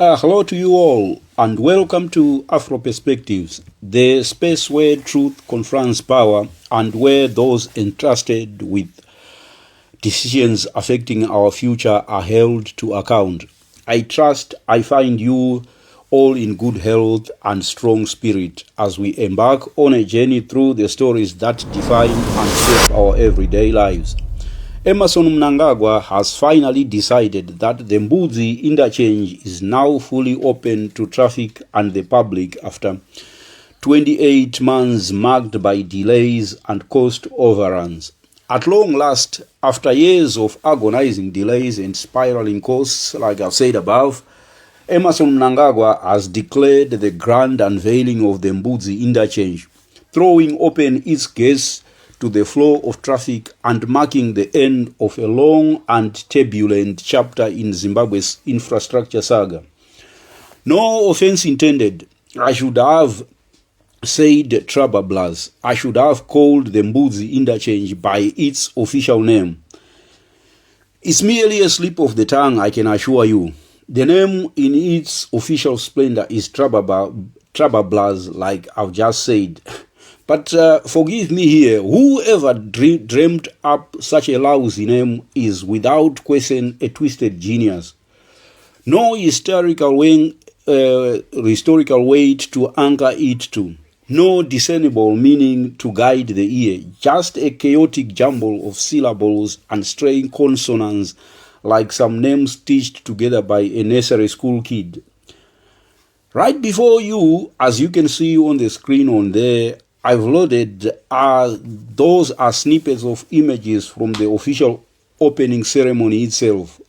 Hello to you all, and welcome to Afro Perspectives, the space where truth confronts power and where those entrusted with decisions affecting our future are held to account. I trust I find you all in good health and strong spirit as we embark on a journey through the stories that define and shape our everyday lives. Emerson Mnangagwa has finally decided that the Mbudzi Interchange is now fully open to traffic and the public after 28 months marked by delays and cost overruns. At long last, after years of agonizing delays and spiraling costs, like I've said above, Emerson Mnangagwa has declared the grand unveiling of the Mbudzi Interchange, throwing open its gates to the flow of traffic and marking the end of a long and turbulent chapter in Zimbabwe's infrastructure saga. No offense intended. I should have said Trabablaz. I should have called the Mbudzi Interchange by its official name. It's merely a slip of the tongue, I can assure you. The name in its official splendor is Trabablaz, like I've just said. But forgive me here, whoever dreamt up such a lousy name is without question a twisted genius. No historical weight to anchor it to. No discernible meaning to guide the ear. Just a chaotic jumble of syllables and straying consonants like some names stitched together by a nursery school kid. Right before you, as you can see on the screen on there, I've loaded those are snippets of images from the official opening ceremony itself,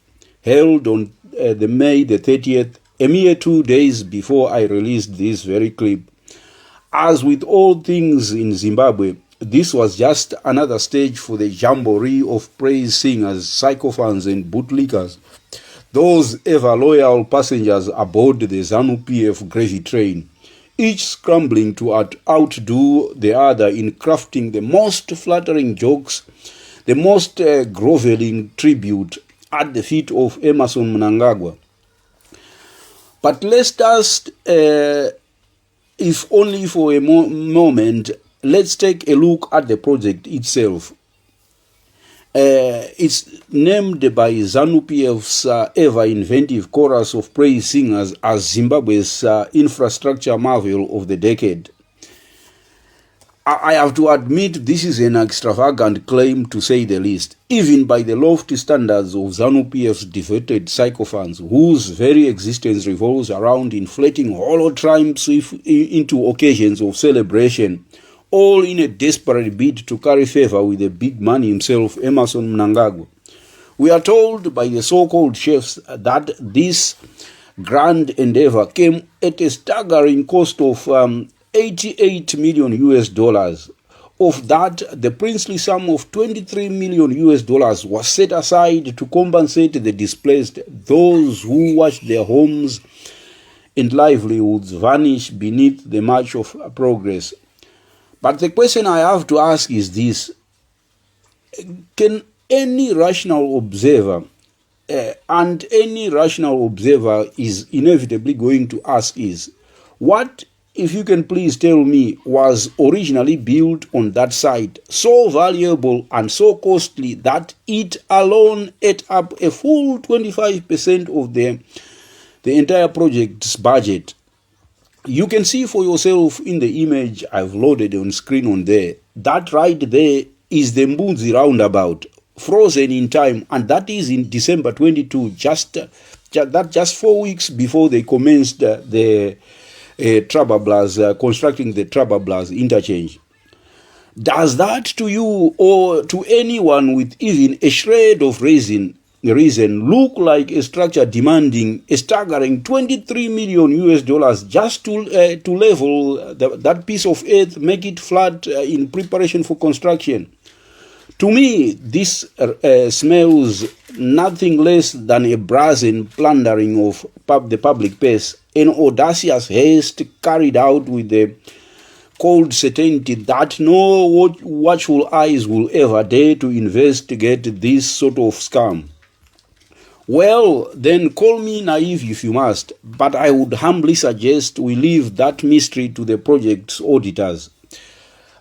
held on May the 30th, a mere 2 days before I released this very clip. As with all things in Zimbabwe, this was just another stage for the jamboree of praise singers, sycophants and bootlickers, those ever loyal passengers aboard the ZANU-PF gravy train, each scrambling to outdo the other in crafting the most flattering jokes, the most groveling tribute at the feet of Emerson Mnangagwa. But let's just, if only for a moment, let's take a look at the project itself. It's named by ZANU-PF's ever-inventive chorus of praise singers as Zimbabwe's infrastructure marvel of the decade. I have to admit this is an extravagant claim to say the least, even by the lofty standards of ZANU-PF's devoted sycophants, whose very existence revolves around inflating hollow triumphs into occasions of celebration, all in a desperate bid to curry favor with the big man himself, Emerson Mnangagwa. We are told by the so-called chefs that this grand endeavor came at a staggering cost of $88 million US. Of that, the princely sum of $23 million US was set aside to compensate the displaced, those who watched their homes and livelihoods vanish beneath the march of progress. But the question I have to ask is this: can any rational observer, and any rational observer is inevitably going to ask is, what, if you can please tell me, was originally built on that site, so valuable and so costly that it alone ate up a full 25% of the entire project's budget? You can see for yourself in the image I've loaded on screen on there. That right there is the Mbudzi roundabout, frozen in time, and that is in December 22, just 4 weeks before they commenced the Trabablaz, constructing the Trabablaz interchange. Does that to you or to anyone with even a shred of reason look like a structure demanding a staggering $23 million US just to level that piece of earth, make it flat in preparation for construction? To me, this smells nothing less than a brazen plundering of the public purse, an audacious haste carried out with the cold certainty that no watchful eyes will ever dare to investigate this sort of scam. Well, then call me naive if you must, but I would humbly suggest we leave that mystery to the project's auditors.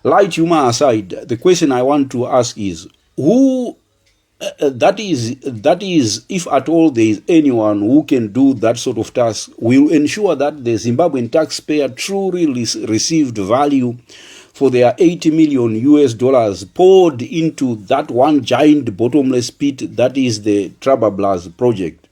Light humor aside, the question I want to ask is, who, that is, if at all there is anyone who can do that sort of task, will ensure that the Zimbabwean taxpayer truly received value for their 80 million US dollars poured into that one giant bottomless pit that is the Trabablaz project?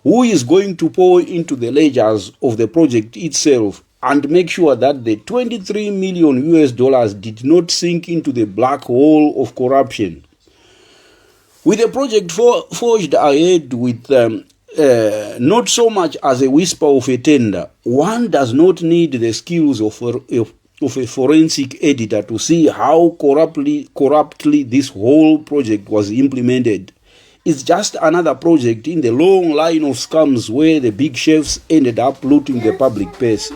Who is going to pour into the ledgers of the project itself and make sure that the 23 million US dollars did not sink into the black hole of corruption? With the project forged ahead with not so much as a whisper of a tender, one does not need the skills of a forensic editor to see how corruptly this whole project was implemented. It's just another project in the long line of scams where the big chefs ended up looting the public purse.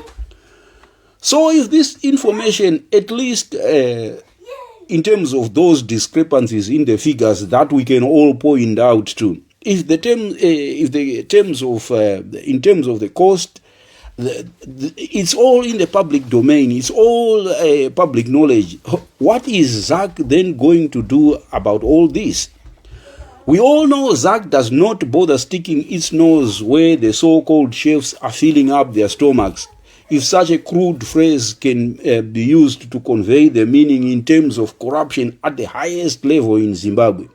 So if this information, at least in terms of those discrepancies in the figures that we can all point out to, in terms of the cost, it's all in the public domain. It's all public knowledge. What is ZAC then going to do about all this? We all know ZAC does not bother sticking its nose where the so-called chefs are filling up their stomachs, if such a crude phrase can be used to convey the meaning in terms of corruption at the highest level in Zimbabwe.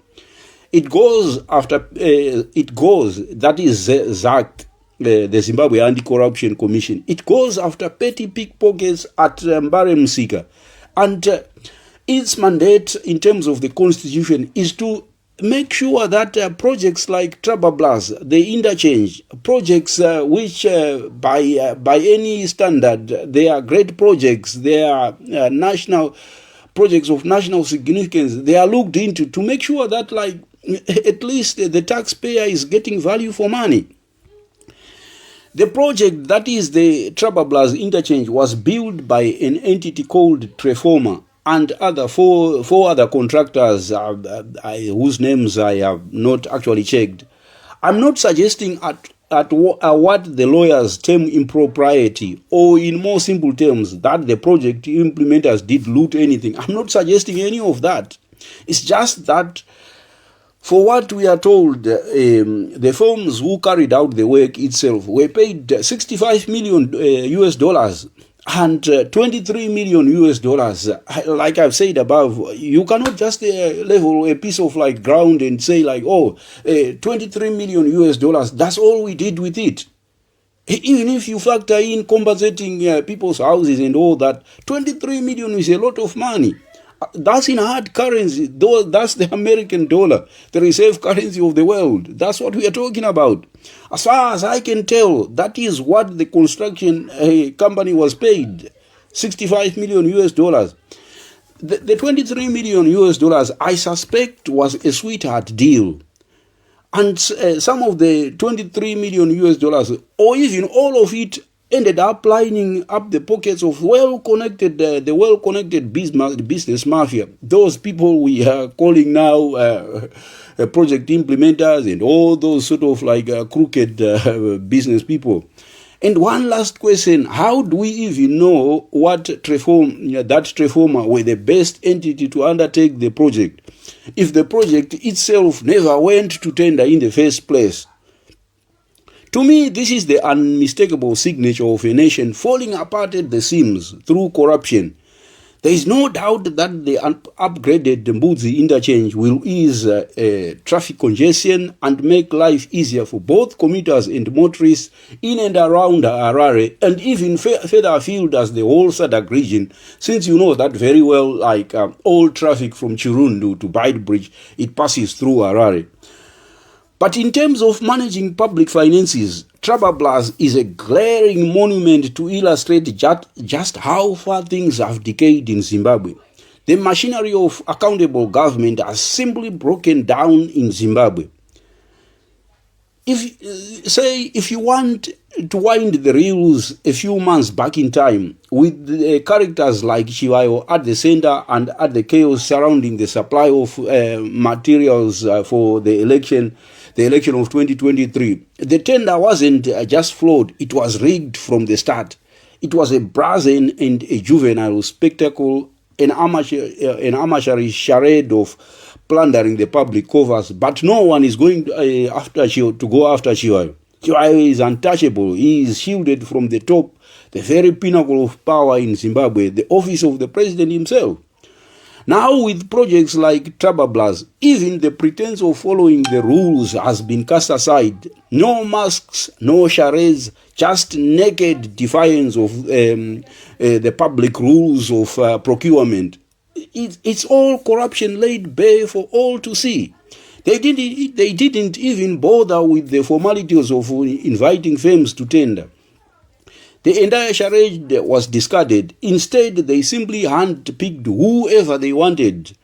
It goes, that is ZAC, the Zimbabwe Anti-Corruption Commission. It goes after petty pickpockets at Mbare Msika. And its mandate in terms of the constitution is to make sure that projects like Trabablaz, the interchange, projects which by any standard, they are great projects, they are national projects of national significance, they are looked into to make sure that at least the taxpayer is getting value for money. The project, that is the Trabablaz Interchange, was built by an entity called Treforma and four other contractors whose names I have not actually checked. I'm not suggesting at what the lawyers term impropriety, or in more simple terms, that the project implementers did loot anything. I'm not suggesting any of that. It's just that, for what we are told, the firms who carried out the work itself were paid 65 million US dollars and 23 million US dollars. Like I've said above, you cannot just level a piece of ground and say 23 million US dollars, that's all we did with it. Even if you factor in compensating people's houses and all that, 23 million is a lot of money. That's in hard currency. That's the American dollar, the reserve currency of the world. That's what we are talking about. As far as I can tell, that is what the construction company was paid, 65 million US dollars. The 23 million US dollars, I suspect, was a sweetheart deal. And some of the 23 million US dollars, or even all of it, ended up lining up the pockets of the well-connected business mafia. Those people we are calling now project implementers and all those sort of crooked business people. And one last question: how do we even know that Treforma were the best entity to undertake the project, if the project itself never went to tender in the first place? To me, this is the unmistakable signature of a nation falling apart at the seams through corruption. There is no doubt that the upgraded Mbudzi interchange will ease traffic congestion and make life easier for both commuters and motorists in and around Harare, and even further afield as the whole SADC region, since you know that very well, all traffic from Chirundu to Beitbridge, it passes through Harare. But in terms of managing public finances, Trabablaz is a glaring monument to illustrate just how far things have decayed in Zimbabwe. The machinery of accountable government has simply broken down in Zimbabwe. If you want to wind the reels a few months back in time, with characters like Chivayo at the center and at the chaos surrounding the supply of materials for the election, the election of 2023. The tender wasn't just flawed, it was rigged from the start. It was a brazen and a juvenile spectacle, an amateurish charade of plundering the public coffers, but no one is going to go after Chiwayo. Chiwayo is untouchable. He is shielded from the top, the very pinnacle of power in Zimbabwe, the office of the president himself. Now with projects like Trabablaz, even the pretense of following the rules has been cast aside. No masks, no charades, just naked defiance of the public rules of procurement. It's all corruption laid bare for all to see. They didn't even bother with the formalities of inviting firms to tender. The entire charade was discarded. Instead, they simply handpicked whoever they wanted.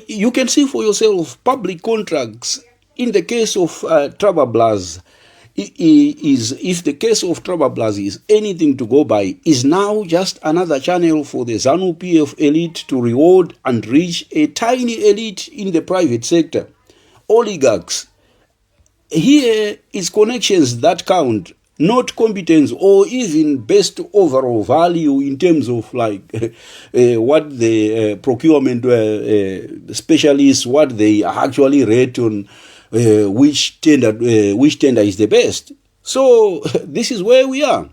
You can see for yourself public contracts. In the case of Trabablaz, if the case of Trabablaz is anything to go by, is now just another channel for the ZANU-PF elite to reward and reach a tiny elite in the private sector. Oligarchs. Here is connections that count, not competence or even best overall value in terms of like what the procurement specialists, what they actually rate on which tender is the best. So this is where we are,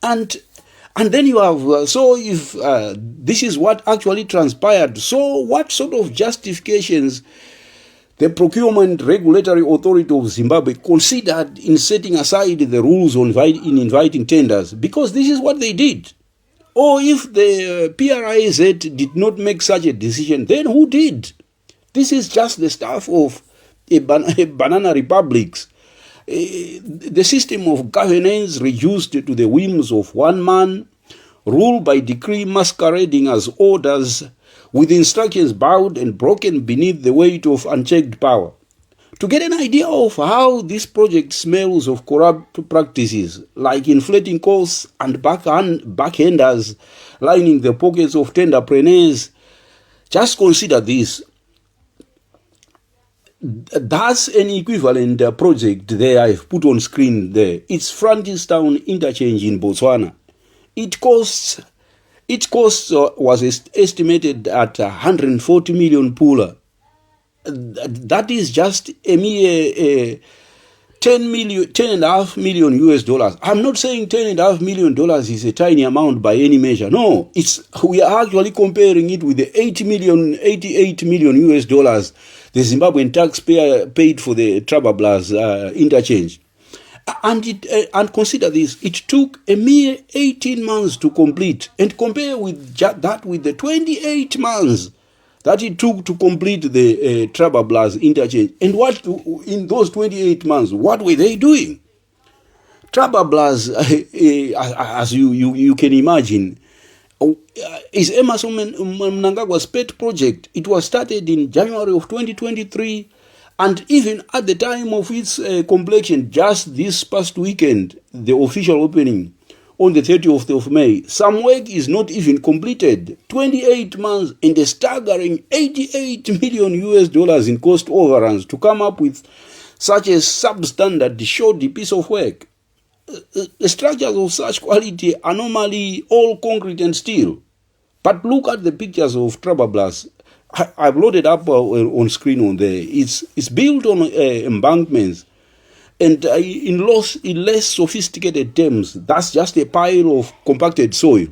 and then you have if this is what actually transpired, so what sort of justifications the Procurement Regulatory Authority of Zimbabwe considered in setting aside the rules in inviting tenders? Because this is what they did. Or if the PRIZ did not make such a decision, then who did? This is just the stuff of a banana republics. The system of governance reduced to the whims of one man, rule by decree masquerading as orders, with instructions bowed and broken beneath the weight of unchecked power. To get an idea of how this project smells of corrupt practices, like inflating costs and backhanders lining the pockets of tenderpreneurs, just consider this. That's an equivalent project there I've put on screen there. It's Francistown Interchange in Botswana. Its cost was estimated at 140 million pula. That is just a mere 10.5 million US dollars. I'm not saying $10.5 million is a tiny amount by any measure. No, we are actually comparing it with the 88 million US dollars the Zimbabwean taxpayer paid for the Trabablaz interchange. And consider this, it took a mere 18 months to complete, and compare with that with the 28 months that it took to complete the Trabablaz interchange. And what in those 28 months, what were they doing? Trabablaz, as you can imagine, is Emerson Mnangagwa's pet project. It was started in January of 2023. And even at the time of its completion, just this past weekend, the official opening on the 30th of May, some work is not even completed. 28 months and a staggering 88 million US dollars in cost overruns to come up with such a substandard, shoddy piece of work. The structures of such quality are normally all concrete and steel. But look at the pictures of Trabablaz. I've loaded up on screen on there. It's built on embankments, and in less sophisticated terms, that's just a pile of compacted soil.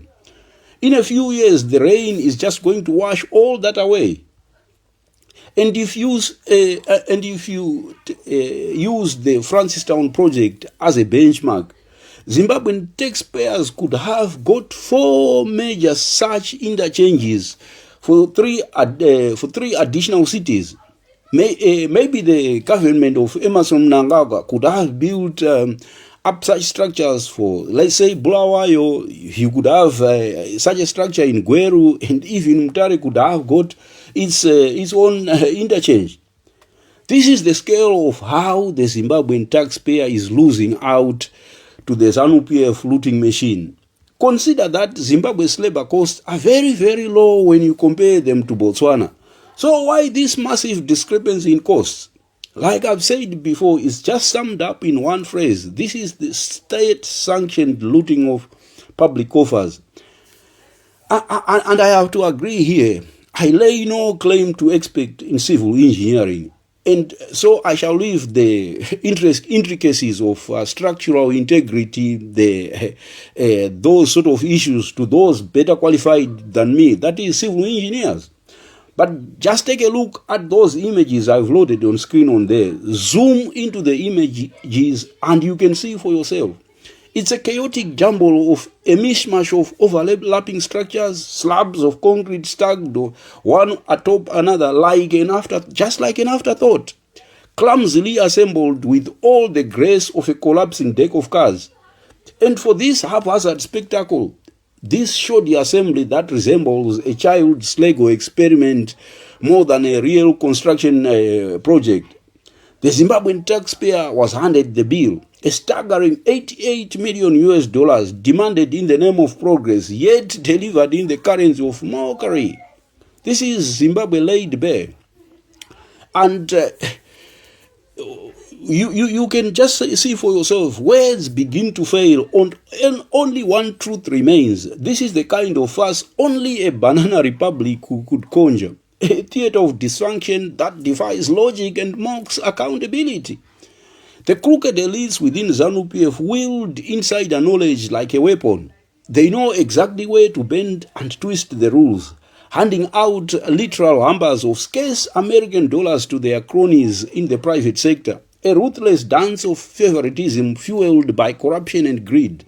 In a few years, the rain is just going to wash all that away. And if you use the Francistown project as a benchmark, Zimbabwean taxpayers could have got 4 major such interchanges for three additional cities. Maybe the government of Emerson Mnangagwa could have built up such structures for, let's say, Bulawayo. You could have such a structure in Gweru, and even Mutare could have got its own interchange. This is the scale of how the Zimbabwean taxpayer is losing out to the ZANU-PF looting machine. Consider that Zimbabwe's labor costs are very, very low when you compare them to Botswana. So why this massive discrepancy in costs? Like I've said before, it's just summed up in one phrase. This is the state-sanctioned looting of public coffers. And I have to agree here. I lay no claim to expert in civil engineering. And so I shall leave the intricacies of structural integrity, those sort of issues, to those better qualified than me, that is civil engineers. But just take a look at those images I've loaded on screen on there. Zoom into the images and you can see for yourself. It's a chaotic jumble of a mishmash of overlapping structures, slabs of concrete stacked one atop another, just like an afterthought, clumsily assembled with all the grace of a collapsing deck of cards. And for this haphazard spectacle, this shoddy assembly that resembles a child's Lego experiment more than a real construction project, the Zimbabwean taxpayer was handed the bill. A staggering $88 million demanded in the name of progress, yet delivered in the currency of mockery. This is Zimbabwe laid bare. And you can just see for yourself, words begin to fail, and only one truth remains. This is the kind of farce only a banana republic could conjure. A theater of dysfunction that defies logic and mocks accountability. The crooked elites within ZANU-PF wield insider knowledge like a weapon. They know exactly where to bend and twist the rules, handing out literal hampers of scarce American dollars to their cronies in the private sector. A ruthless dance of favoritism fueled by corruption and greed.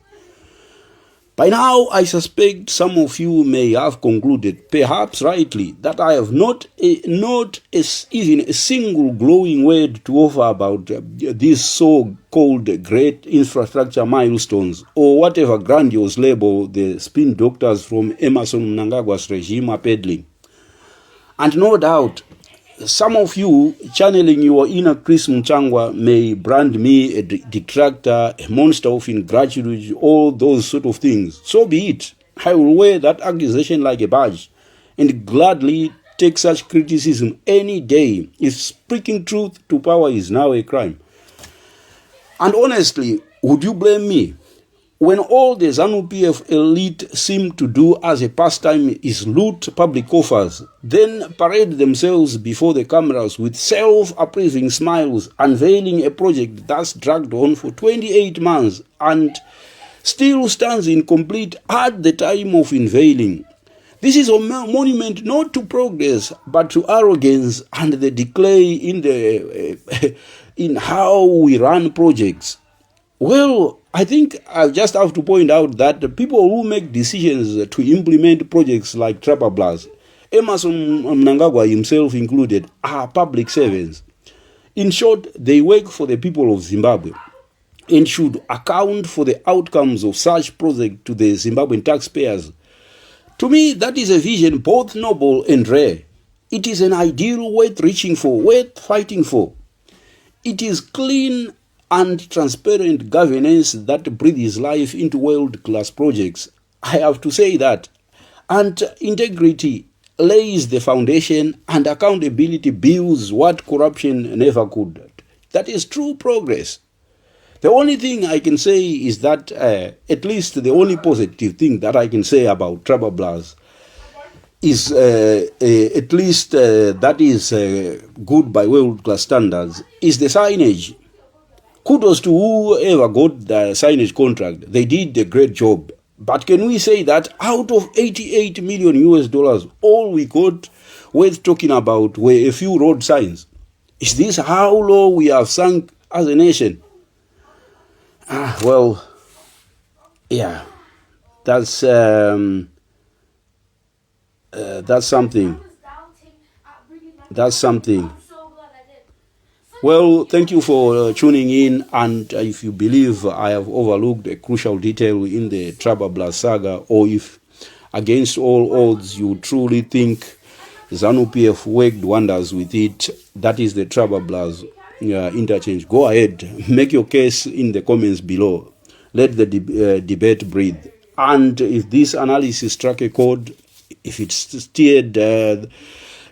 By now, I suspect some of you may have concluded, perhaps rightly, that I have not even a single glowing word to offer about these so-called great infrastructure milestones, or whatever grandiose label the spin doctors from Emerson Mnangagwa's regime are peddling. And no doubt, some of you, channeling your inner Chris Mchangwa, may brand me a detractor, a monster of ingratitude, all those sort of things. So be it. I will wear that accusation like a badge and gladly take such criticism any day if speaking truth to power is now a crime. And honestly, would you blame me? When all the ZANU-PF elite seem to do as a pastime is loot public coffers, then parade themselves before the cameras with self-approving smiles, unveiling a project that's dragged on for 28 months and still stands incomplete at the time of unveiling. This is a monument not to progress, but to arrogance and the decay in how we run projects. Well, I think I just have to point out that the people who make decisions to implement projects like Trabablaz, Emerson Mnangagwa himself included, are public servants. In short, they work for the people of Zimbabwe and should account for the outcomes of such projects to the Zimbabwean taxpayers. To me, that is a vision both noble and rare. It is an ideal worth reaching for, worth fighting for. It is clean and transparent governance that breathes life into world-class projects. I have to say that. And integrity lays the foundation, and accountability builds what corruption never could. That is true progress. The only thing I can say is that, at least the only positive thing that I can say about Trabablaz is, at least that is good by world-class standards, is the signage. Kudos to whoever got the signage contract. They did a great job. But can we say that out of $88 million, all we got worth talking about were a few road signs? Is this how low we have sunk as a nation? Well, yeah, that's something. That's something. Well, thank you for tuning in, and if you believe I have overlooked a crucial detail in the Trabablaz saga, or if against all odds you truly think ZANU-PF worked wonders with it, that is the Trabablaz interchange, go ahead, make your case in the comments below. Let the debate breathe. And if this analysis struck a chord, if it steered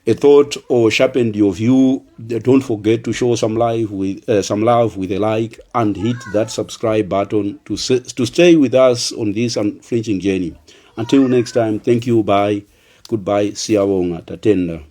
a thought or sharpened your view, don't forget to show some love with a like and hit that subscribe button to stay with us on this unflinching journey. Until next time, thank you, bye, goodbye, siyabonga, tatenda.